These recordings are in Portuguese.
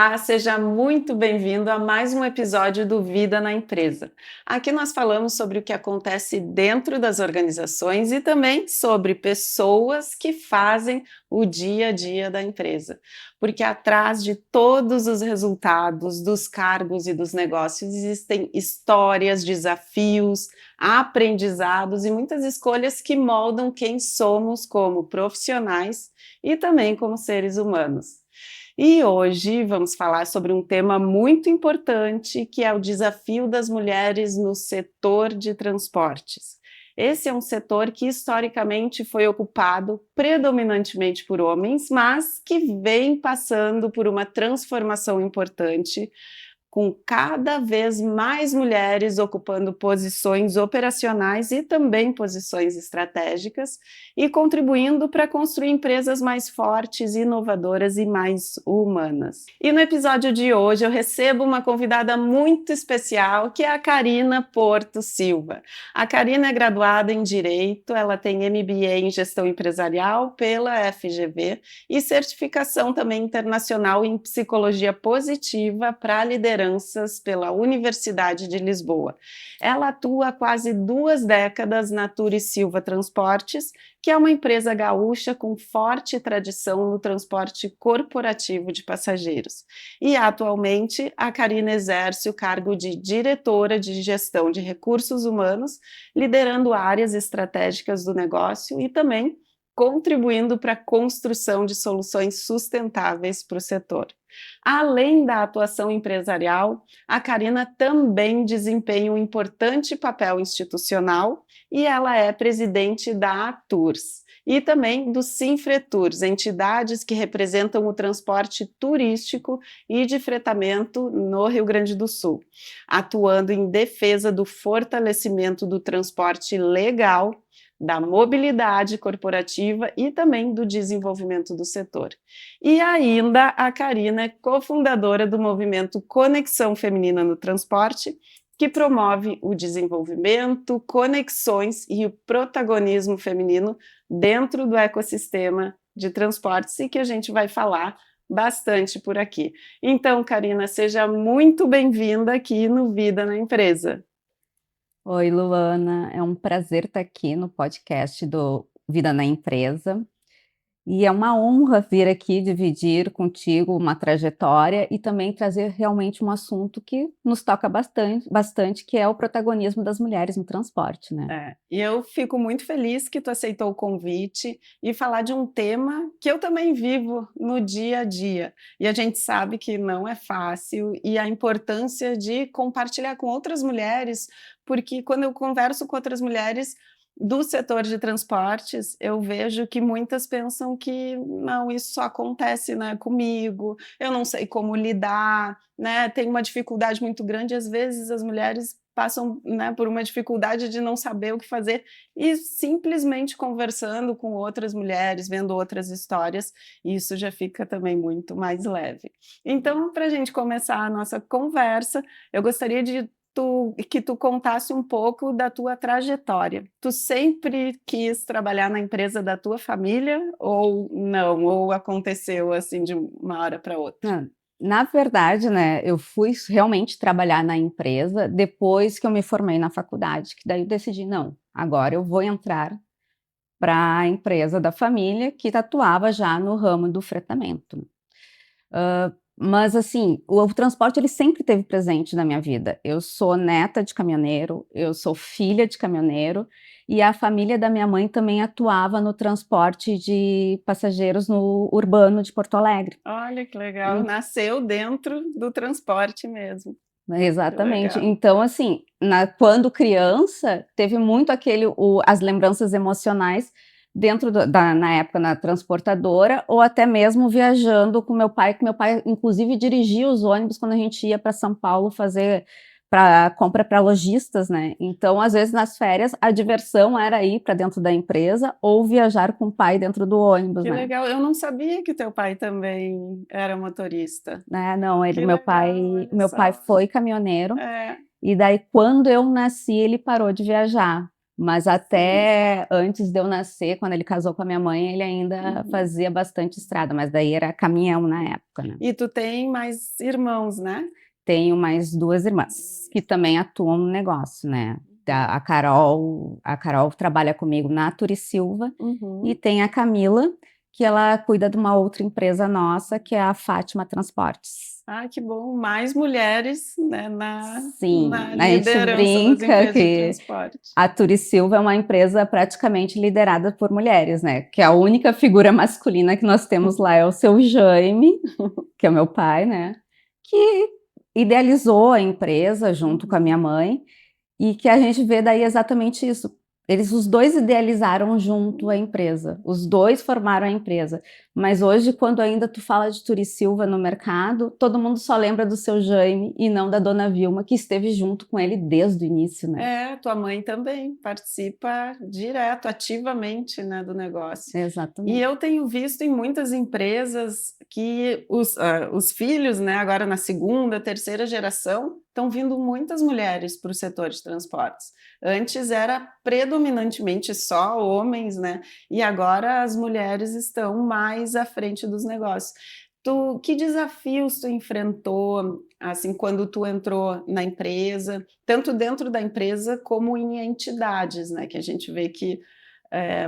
Olá, seja muito bem-vindo a mais um episódio do Vida na Empresa. Aqui nós falamos sobre o que acontece dentro das organizações e também sobre pessoas que fazem o dia a dia da empresa. Porque atrás de todos os resultados dos cargos e dos negócios existem histórias, desafios, aprendizados e muitas escolhas que moldam quem somos como profissionais e também como seres humanos. E hoje vamos falar sobre um tema muito importante, que é o desafio das mulheres no setor de transportes. Esse é um setor que historicamente foi ocupado predominantemente por homens, mas que vem passando por uma transformação importante, com cada vez mais mulheres ocupando posições operacionais e também posições estratégicas e contribuindo para construir empresas mais fortes, inovadoras e mais humanas. E no episódio de hoje eu recebo uma convidada muito especial, que é a Karina Porto Silva. A Karina é graduada em Direito, ela tem MBA em Gestão Empresarial pela FGV e certificação também internacional em Psicologia Positiva para lideranças pela Universidade de Lisboa. Ela atua há quase 2 décadas na Turi Silva Transportes, que é uma empresa gaúcha com forte tradição no transporte corporativo de passageiros. E atualmente a Karina exerce o cargo de diretora de gestão de recursos humanos, liderando áreas estratégicas do negócio e também contribuindo para a construção de soluções sustentáveis para o setor. Além da atuação empresarial, a Karina também desempenha um importante papel institucional e ela é presidente da ATURS e também do Sinfretours, entidades que representam o transporte turístico e de fretamento no Rio Grande do Sul, atuando em defesa do fortalecimento do transporte legal, da mobilidade corporativa e também do desenvolvimento do setor. E ainda a Karina é cofundadora do movimento Conexão Feminina no Transporte, que promove o desenvolvimento, conexões e o protagonismo feminino dentro do ecossistema de transportes e que a gente vai falar bastante por aqui. Então, Karina, seja muito bem-vinda aqui no Vida na Empresa. Oi, Luana, é um prazer estar aqui no podcast do Vida na Empresa e é uma honra vir aqui dividir contigo uma trajetória e também trazer realmente um assunto que nos toca bastante, que é o protagonismo das mulheres no transporte, né? E eu fico muito feliz que tu aceitou o convite e falar de um tema que eu também vivo no dia a dia. E a gente sabe que não é fácil e a importância de compartilhar com outras mulheres, porque quando eu converso com outras mulheres do setor de transportes, eu vejo que muitas pensam que não, isso só acontece, né, comigo, eu não sei como lidar, né, tem uma dificuldade muito grande, às vezes as mulheres passam, né, por uma dificuldade de não saber o que fazer e simplesmente conversando com outras mulheres, vendo outras histórias, isso já fica também muito mais leve. Então, para a gente começar a nossa conversa, eu gostaria que tu contasse um pouco da tua trajetória. Tu sempre quis trabalhar na empresa da tua família ou não? Ou aconteceu assim de uma hora para outra? Não, na verdade, né, eu fui realmente trabalhar na empresa depois que eu me formei na faculdade, que daí eu decidi, não, agora eu vou entrar para a empresa da família que atuava já no ramo do fretamento. Mas assim, o transporte ele sempre esteve presente na minha vida. Eu sou neta de caminhoneiro, eu sou filha de caminhoneiro e a família da minha mãe também atuava no transporte de passageiros no urbano de Porto Alegre. Olha que legal, nasceu dentro do transporte mesmo. Que Exatamente. legal. Então, assim, quando criança, teve muito as lembranças emocionais dentro na época na transportadora, ou até mesmo viajando com meu pai, que meu pai, inclusive, dirigia os ônibus quando a gente ia para São Paulo fazer para compra para lojistas, né? Então, às vezes, nas férias, a diversão era ir para dentro da empresa ou viajar com o pai dentro do ônibus, Que né? legal. Eu não sabia que teu pai também era motorista. Né? Não, Que meu pai, legal, olha meu pai só. foi caminhoneiro. É. E daí, quando eu nasci, ele parou de viajar. Mas até antes de eu nascer, quando ele casou com a minha mãe, ele ainda fazia bastante estrada, mas daí era caminhão na época, né. E tu tem mais irmãos, né? Tenho mais 2 irmãs, que também atuam no negócio, né. A Carol trabalha comigo na Turisilva, e Uhum. tem a Camila, que ela cuida de uma outra empresa nossa, que é a Fátima Transportes. Ah, que bom, mais mulheres, né, Sim, na a gente liderança das brinca empresas de que transporte. a Turisilva é uma empresa praticamente liderada por mulheres, né, que a única figura masculina que nós temos lá é o seu Jaime, que é o meu pai, né, que idealizou a empresa junto com a minha mãe, e que a gente vê daí exatamente isso. Os 2 idealizaram junto a empresa, os 2 formaram a empresa, mas hoje quando ainda tu fala de Turisilva no mercado, todo mundo só lembra do seu Jaime e não da dona Vilma, que esteve junto com ele desde o início, né. É, tua mãe também participa direto, ativamente, né, do negócio. E Exatamente. eu tenho visto em muitas empresas que os filhos, né, agora na segunda, terceira geração, estão vindo muitas mulheres para o setor de transportes. Antes era predominantemente só homens, né? E agora as mulheres estão mais à frente dos negócios. Que desafios tu enfrentou, assim, quando tu entrou na empresa, tanto dentro da empresa como em entidades, né? Que a gente vê que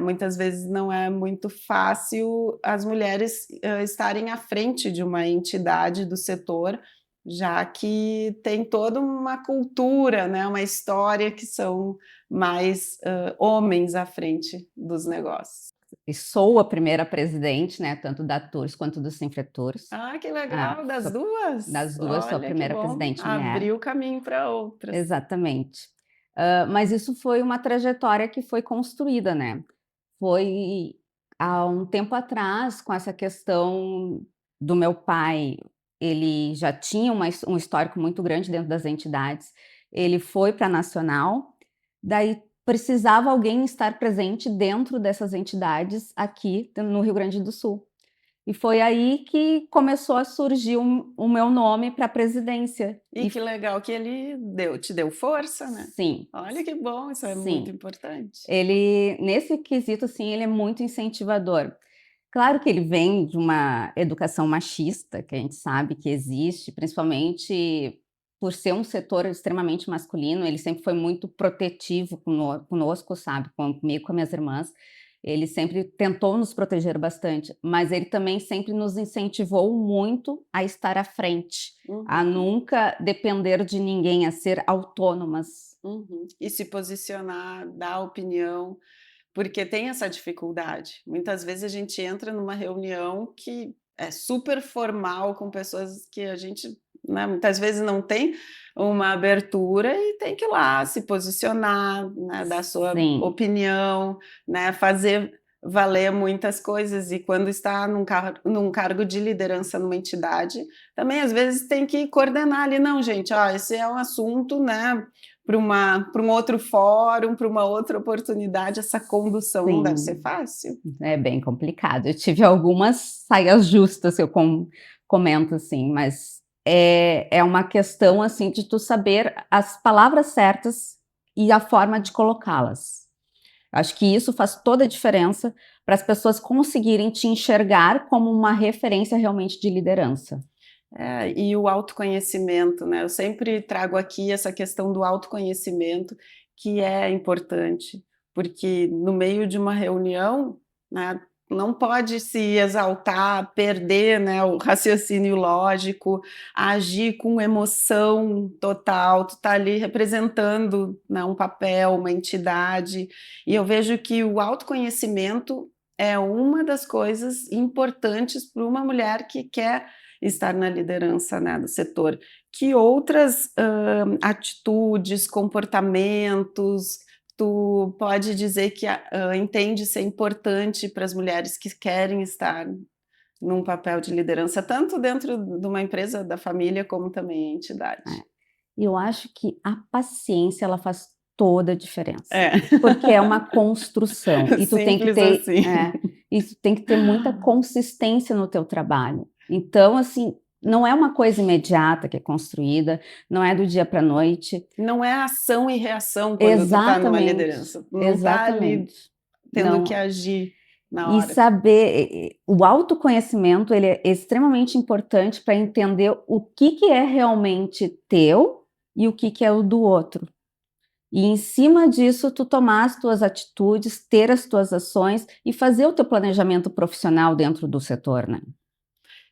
muitas vezes não é muito fácil as mulheres estarem à frente de uma entidade do setor, já que tem toda uma cultura, né, uma história que são mais homens à frente dos negócios. E sou a primeira presidente, né, tanto da Tours quanto do Sinfretours. Ah, que Ah, legal, das sou duas. das 2 sou a Olha que primeira bom, presidente mulher. abriu caminho para outras. Exatamente. Mas isso foi uma trajetória que foi construída, né. Foi há um tempo atrás, com essa questão do meu pai, ele já tinha um histórico muito grande dentro das entidades, ele foi para a nacional, daí precisava alguém estar presente dentro dessas entidades aqui no Rio Grande do Sul. E foi aí que começou a surgir o meu nome para a presidência. E que legal que ele te deu força, né. Sim, Olha que bom, isso é muito sim. importante. Ele nesse quesito, assim, ele é muito incentivador. Claro que ele vem de uma educação machista, que a gente sabe que existe, principalmente por ser um setor extremamente masculino, ele sempre foi muito protetivo conosco, sabe, comigo, com as minhas irmãs. Ele sempre tentou nos proteger bastante, mas ele também sempre nos incentivou muito a estar à frente, a Uhum, nunca depender de ninguém, a ser autônomas. uhum. E se posicionar, dar opinião, porque tem essa dificuldade. Muitas vezes a gente entra numa reunião que é super formal com pessoas que a gente, né, muitas vezes não tem uma abertura e tem que ir lá se posicionar, né, dar sua Sim, opinião, né, fazer valer muitas coisas. E quando está num cargo de liderança numa entidade, também às vezes tem que coordenar ali, não, gente, ó, esse é um assunto, né, para um outro fórum, para uma outra oportunidade, essa condução não deve ser sim. fácil. É bem complicado. Eu tive algumas saias justas, eu comento assim, mas é uma questão, assim, de tu saber as palavras certas e a forma de colocá-las. Acho que isso faz toda a diferença para as pessoas conseguirem te enxergar como uma referência realmente de liderança. É, e o autoconhecimento, né, eu sempre trago aqui essa questão do autoconhecimento, que é importante, porque no meio de uma reunião, né, não pode se exaltar, perder, né, o raciocínio lógico, agir com emoção total, tu tá ali representando, né, um papel, uma entidade, e eu vejo que o autoconhecimento é uma das coisas importantes para uma mulher que quer estar na liderança, né, do setor. Que outras atitudes, comportamentos, tu pode dizer que entende ser importante para as mulheres que querem estar num papel de liderança, tanto dentro de uma empresa da família, como também em entidade? É. E eu acho que a paciência, ela faz toda a diferença, É, porque é uma construção e tu tem que simples ter assim. e tu tem que ter muita consistência no teu trabalho. Então, assim, não é uma coisa imediata que é construída, não é do dia para a noite. Não é ação e reação quando tu está numa Exatamente, liderança. Tu não está ali exatamente. tendo que Não, agir na e hora. saber, o autoconhecimento, ele é extremamente importante para entender o que é realmente teu e o que é o do outro. E em cima disso, tu tomar as tuas atitudes, ter as tuas ações e fazer o teu planejamento profissional dentro do setor, né?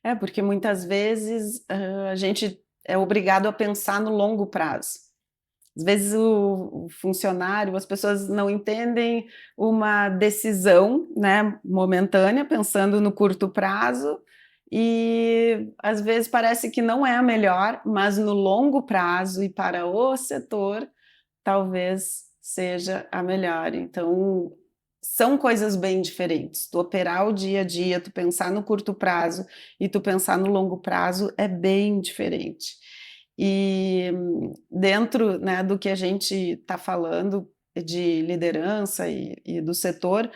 É, porque muitas vezes a gente é obrigado a pensar no longo prazo. Às vezes o funcionário, as pessoas não entendem uma decisão, né, momentânea, pensando no curto prazo, e às vezes parece que não é a melhor, mas no longo prazo e para o setor, talvez seja a melhor. Então, são coisas bem diferentes. Tu operar o dia a dia, tu pensar no curto prazo e tu pensar no longo prazo é bem diferente. E dentro, né, do que a gente está falando de liderança e do setor,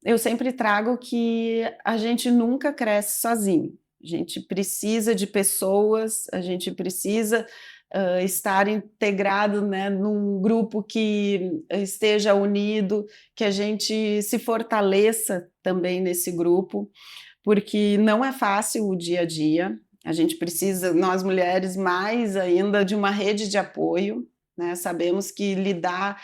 eu sempre trago que a gente nunca cresce sozinho. A gente precisa de pessoas, a gente precisa estar integrado, né, num grupo que esteja unido, que a gente se fortaleça também nesse grupo, porque não é fácil o dia a dia. A gente precisa, nós mulheres, mais ainda de uma rede de apoio, né? Sabemos que lidar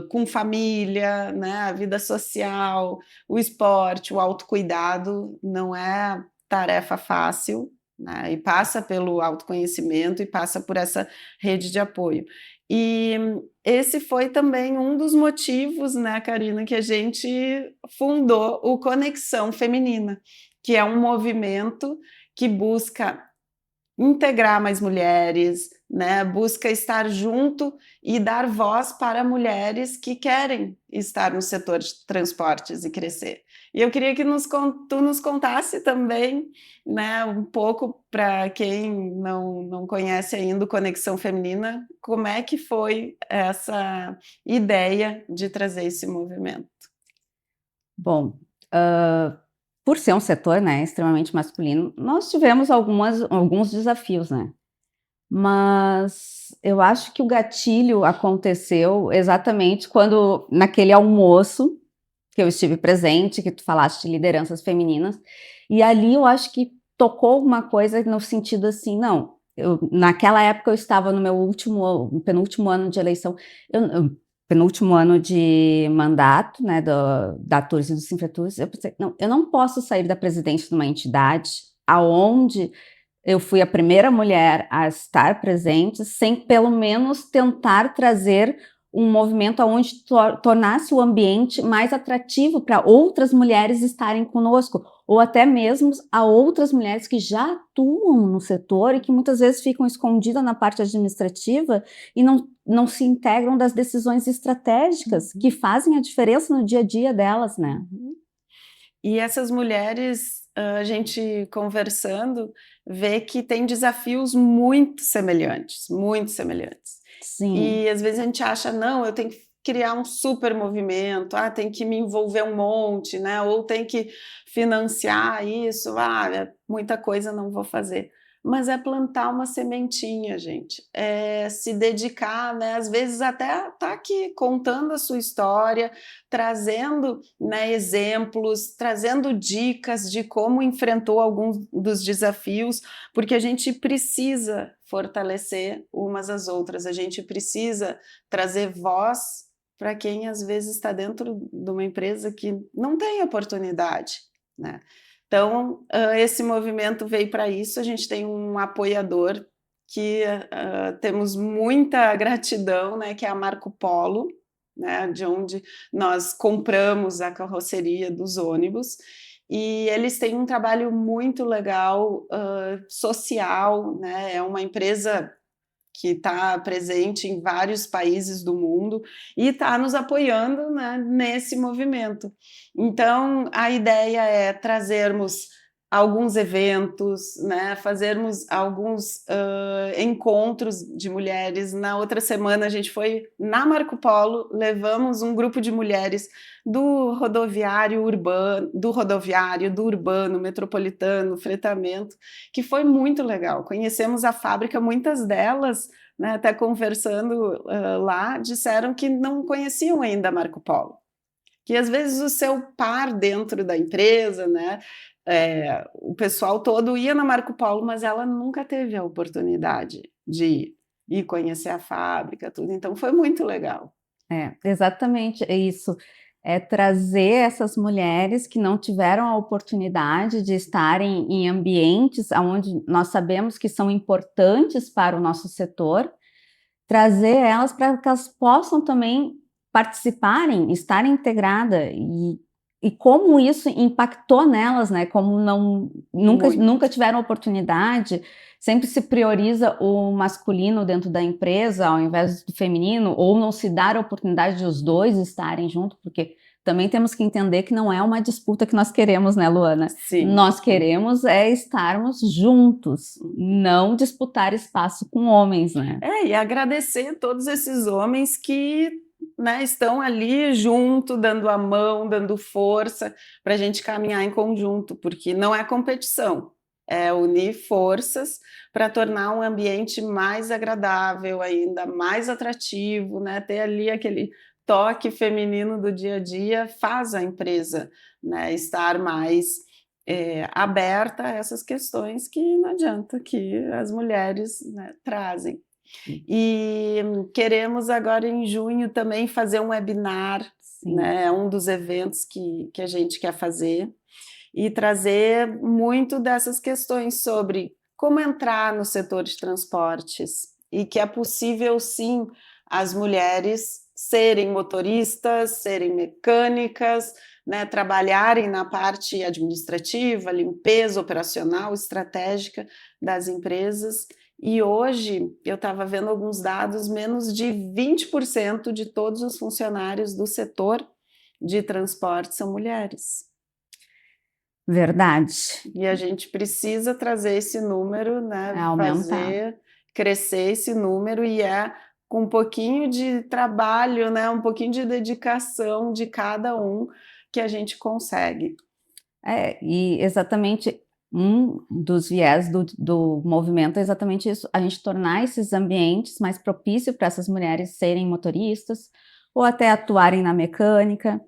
com família, né, a vida social, o esporte, o autocuidado não é tarefa fácil, né, e passa pelo autoconhecimento e passa por essa rede de apoio. E esse foi também um dos motivos, né, Karina, que a gente fundou o Conexão Feminina, que é um movimento que busca integrar mais mulheres, né? Busca estar junto e dar voz para mulheres que querem estar no setor de transportes e crescer. E eu queria que tu nos contasse também, né, um pouco para quem não conhece ainda o Conexão Feminina, como é que foi essa ideia de trazer esse movimento? Bom, por ser um setor, né, extremamente masculino, nós tivemos alguns desafios, né? Mas eu acho que o gatilho aconteceu exatamente quando, naquele almoço que eu estive presente, que tu falaste de lideranças femininas, e ali eu acho que tocou uma coisa no sentido assim, não, naquela época eu estava no meu penúltimo ano de eleição, penúltimo ano de mandato, né, da Tours e do Sinfratur, eu pensei, não, eu não posso sair da presidência de uma entidade aonde eu fui a primeira mulher a estar presente, sem pelo menos tentar trazer um movimento onde tornasse o ambiente mais atrativo para outras mulheres estarem conosco, ou até mesmo a outras mulheres que já atuam no setor e que muitas vezes ficam escondidas na parte administrativa e não se integram das decisões estratégicas que fazem a diferença no dia a dia delas, né? E essas mulheres, a gente conversando, vê que tem desafios muito semelhantes, muito semelhantes. Sim. E às vezes a gente acha, não, eu tenho que criar um super movimento, tem que me envolver um monte, né? Ou tem que financiar isso, muita coisa não vou fazer. Mas é plantar uma sementinha, gente. É se dedicar, né? Às vezes até tá aqui contando a sua história, trazendo, né, exemplos, trazendo dicas de como enfrentou alguns dos desafios, porque a gente precisa fortalecer umas às outras, a gente precisa trazer voz para quem às vezes está dentro de uma empresa que não tem oportunidade, né? Então, esse movimento veio para isso, a gente tem um apoiador que temos muita gratidão, né, que é a Marco Polo, né, de onde nós compramos a carroceria dos ônibus, e eles têm um trabalho muito legal, social, né, é uma empresa que está presente em vários países do mundo e está nos apoiando, né, nesse movimento. Então, a ideia é trazermos alguns eventos, né, fazermos alguns encontros de mulheres. Na outra semana a gente foi na Marco Polo, levamos um grupo de mulheres do rodoviário urbano, do urbano, metropolitano, fretamento, que foi muito legal. Conhecemos a fábrica, muitas delas, né, até conversando lá, disseram que não conheciam ainda a Marco Polo, que às vezes o seu par dentro da empresa, né, o pessoal todo ia na Marco Polo, mas ela nunca teve a oportunidade de ir conhecer a fábrica, tudo. Então foi muito legal. Exatamente, é isso. É trazer essas mulheres que não tiveram a oportunidade de estarem em ambientes onde nós sabemos que são importantes para o nosso setor, trazer elas para que elas possam também participarem, estarem integrada e como isso impactou nelas, né? Como nunca tiveram oportunidade, sempre se prioriza o masculino dentro da empresa ao invés do feminino, ou não se dar a oportunidade de os dois estarem juntos, porque também temos que entender que não é uma disputa que nós queremos, né, Luana? Sim. Nós queremos estarmos juntos, não disputar espaço com homens, né? E agradecer todos esses homens que, né, estão ali junto, dando a mão, dando força para a gente caminhar em conjunto, porque não é competição, é unir forças para tornar um ambiente mais agradável, ainda mais atrativo, né? Ter ali aquele toque feminino do dia a dia faz a empresa, né, estar mais aberta a essas questões que não adianta, que as mulheres, né, trazem. E queremos agora em junho também fazer um webinar, né, um dos eventos que a gente quer fazer, e trazer muito dessas questões sobre como entrar no setor de transportes e que é possível sim as mulheres serem motoristas, serem mecânicas, né, trabalharem na parte administrativa, limpeza operacional, estratégica das empresas. E hoje eu estava vendo alguns dados, menos de 20% de todos os funcionários do setor de transporte são mulheres. Verdade. E a gente precisa trazer esse número, né? Fazer crescer esse número, e com um pouquinho de trabalho, né? Um pouquinho de dedicação de cada um que a gente consegue. E exatamente um dos viés do movimento é exatamente isso, a gente tornar esses ambientes mais propícios para essas mulheres serem motoristas ou até atuarem na mecânica.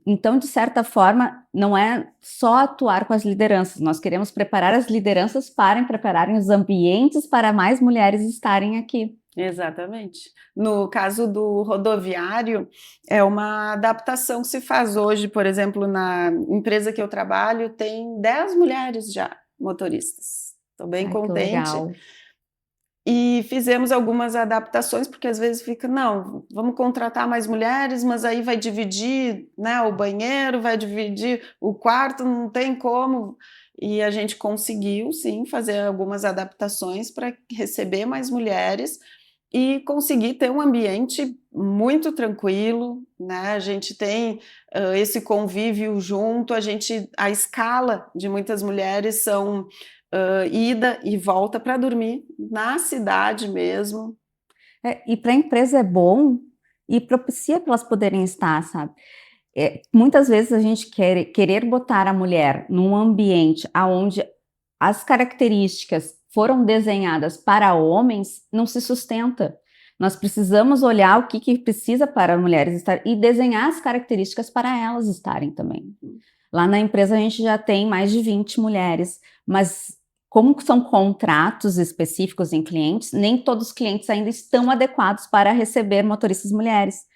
Então, de certa forma, não é só atuar com as lideranças, nós queremos preparar as lideranças para prepararem os ambientes para mais mulheres estarem aqui. Exatamente. No caso do rodoviário, é uma adaptação que se faz hoje, por exemplo, na empresa que eu trabalho, tem 10 mulheres já motoristas. Estou bem contente. E fizemos algumas adaptações, porque às vezes fica, não, vamos contratar mais mulheres, mas aí vai dividir, né, o banheiro, vai dividir o quarto, não tem como. E a gente conseguiu, sim, fazer algumas adaptações para receber mais mulheres e conseguir ter um ambiente muito tranquilo, né? A gente tem esse convívio junto, a escala de muitas mulheres são ida e volta para dormir na cidade mesmo. E para a empresa é bom e propicia para elas poderem estar, sabe? Muitas vezes a gente querer botar a mulher num ambiente onde as características foram desenhadas para homens, não se sustenta. Nós precisamos olhar o que precisa para mulheres estar e desenhar as características para elas estarem também. Lá na empresa a gente já tem mais de 20 mulheres, mas como são contratos específicos em clientes, nem todos os clientes ainda estão adequados para receber motoristas mulheres.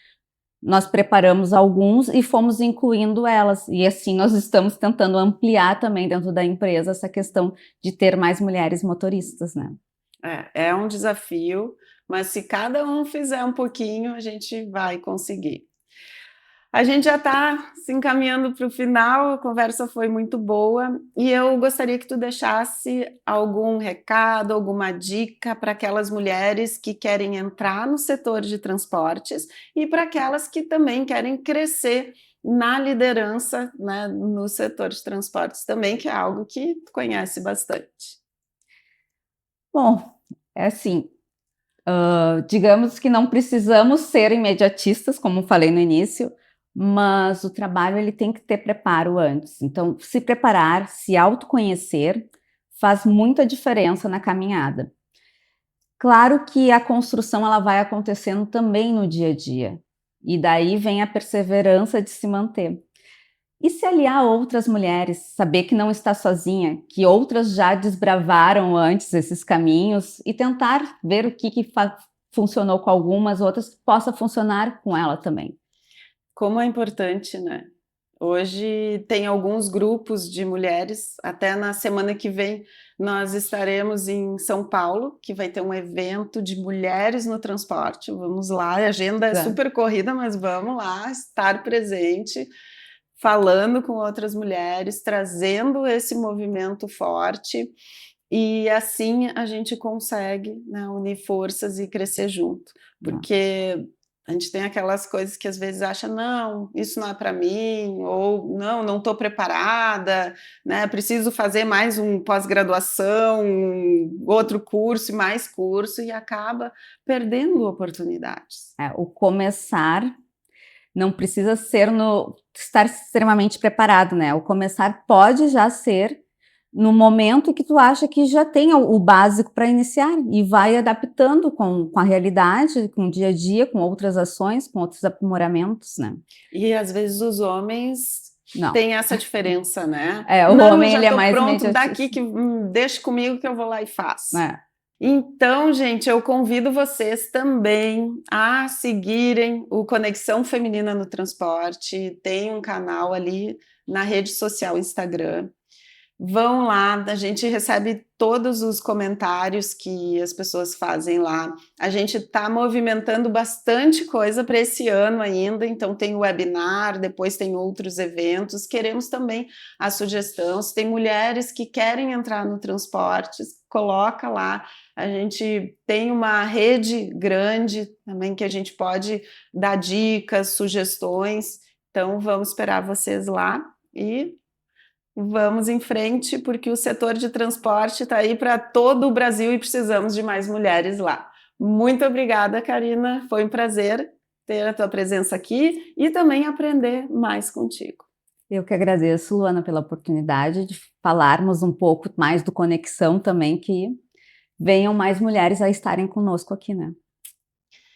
Nós preparamos alguns e fomos incluindo elas, e assim nós estamos tentando ampliar também dentro da empresa essa questão de ter mais mulheres motoristas, né? É um desafio, mas se cada um fizer um pouquinho, a gente vai conseguir. A gente já está se encaminhando para o final, a conversa foi muito boa e eu gostaria que tu deixasse algum recado, alguma dica para aquelas mulheres que querem entrar no setor de transportes e para aquelas que também querem crescer na liderança, né, no setor de transportes também, que é algo que tu conhece bastante. Bom, é assim, digamos que não precisamos ser imediatistas, como falei no início, mas o trabalho ele tem que ter preparo antes. Então, se preparar, se autoconhecer, faz muita diferença na caminhada. Claro que a construção ela vai acontecendo também no dia a dia, e daí vem a perseverança de se manter. E se aliar a outras mulheres, saber que não está sozinha, que outras já desbravaram antes esses caminhos e tentar ver o que funcionou com algumas, outras que possa funcionar com ela também. Como é importante, né? Hoje tem alguns grupos de mulheres, até na semana que vem nós estaremos em São Paulo, que vai ter um evento de mulheres no transporte. Vamos lá, a agenda é Tá. super corrida, mas vamos lá estar presente, falando com outras mulheres, trazendo esse movimento forte, e assim a gente consegue, né, unir forças e crescer junto, Ah. porque a gente tem aquelas coisas que às vezes acha: "Não, isso não é para mim", ou "Não, não estou preparada, né, preciso fazer mais um pós-graduação, outro curso e mais curso", e acaba perdendo oportunidades. O começar não precisa ser no estar extremamente preparado, né? O começar pode já ser no momento que tu acha que já tem o básico para iniciar e vai adaptando com a realidade, com o dia a dia, com outras ações, com outros aprimoramentos, né? E às vezes os homens Não. têm essa diferença, né? O "Não, homem já ele é estou mais pronto, daqui imediatista. que deixa comigo que eu vou lá e faço". É. Então, gente, eu convido vocês também a seguirem o Conexão Feminina no Transporte. Tem um canal ali na rede social Instagram. Vão lá, a gente recebe todos os comentários que as pessoas fazem lá. A gente está movimentando bastante coisa para esse ano ainda, então tem o webinar, depois tem outros eventos. Queremos também a sugestão, se tem mulheres que querem entrar no transporte, coloca lá. A gente tem uma rede grande também que a gente pode dar dicas, sugestões. Então vamos esperar vocês lá e vamos em frente, porque o setor de transporte está aí para todo o Brasil e precisamos de mais mulheres lá. Muito obrigada, Karina. Foi um prazer ter a tua presença aqui e também aprender mais contigo. Eu que agradeço, Luana, pela oportunidade de falarmos um pouco mais do Conexão também, que venham mais mulheres a estarem conosco aqui, né?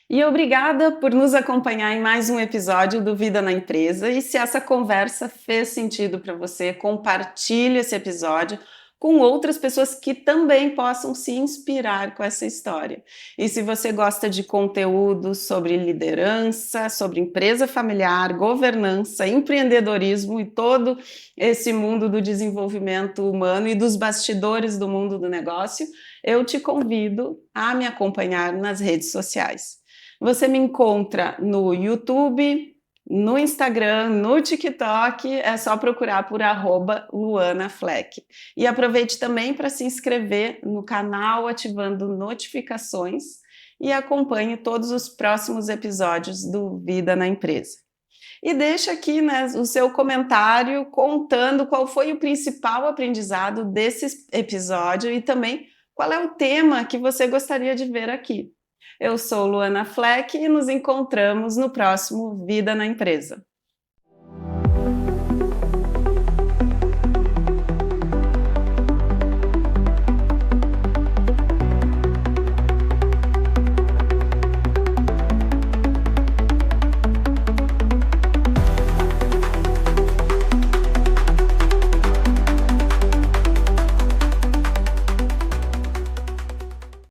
E obrigada por nos acompanhar em mais um episódio do Vida na Empresa. E se essa conversa fez sentido para você, compartilhe esse episódio com outras pessoas que também possam se inspirar com essa história. E se você gosta de conteúdo sobre liderança, sobre empresa familiar, governança, empreendedorismo e todo esse mundo do desenvolvimento humano e dos bastidores do mundo do negócio, eu te convido a me acompanhar nas redes sociais. Você me encontra no YouTube, no Instagram, no TikTok, é só procurar por @LuanaFleck. E aproveite também para se inscrever no canal, ativando notificações e acompanhe todos os próximos episódios do Vida na Empresa. E deixa aqui, né, o seu comentário contando qual foi o principal aprendizado desse episódio e também qual é o tema que você gostaria de ver aqui. Eu sou Luana Fleck e nos encontramos no próximo Vida na Empresa.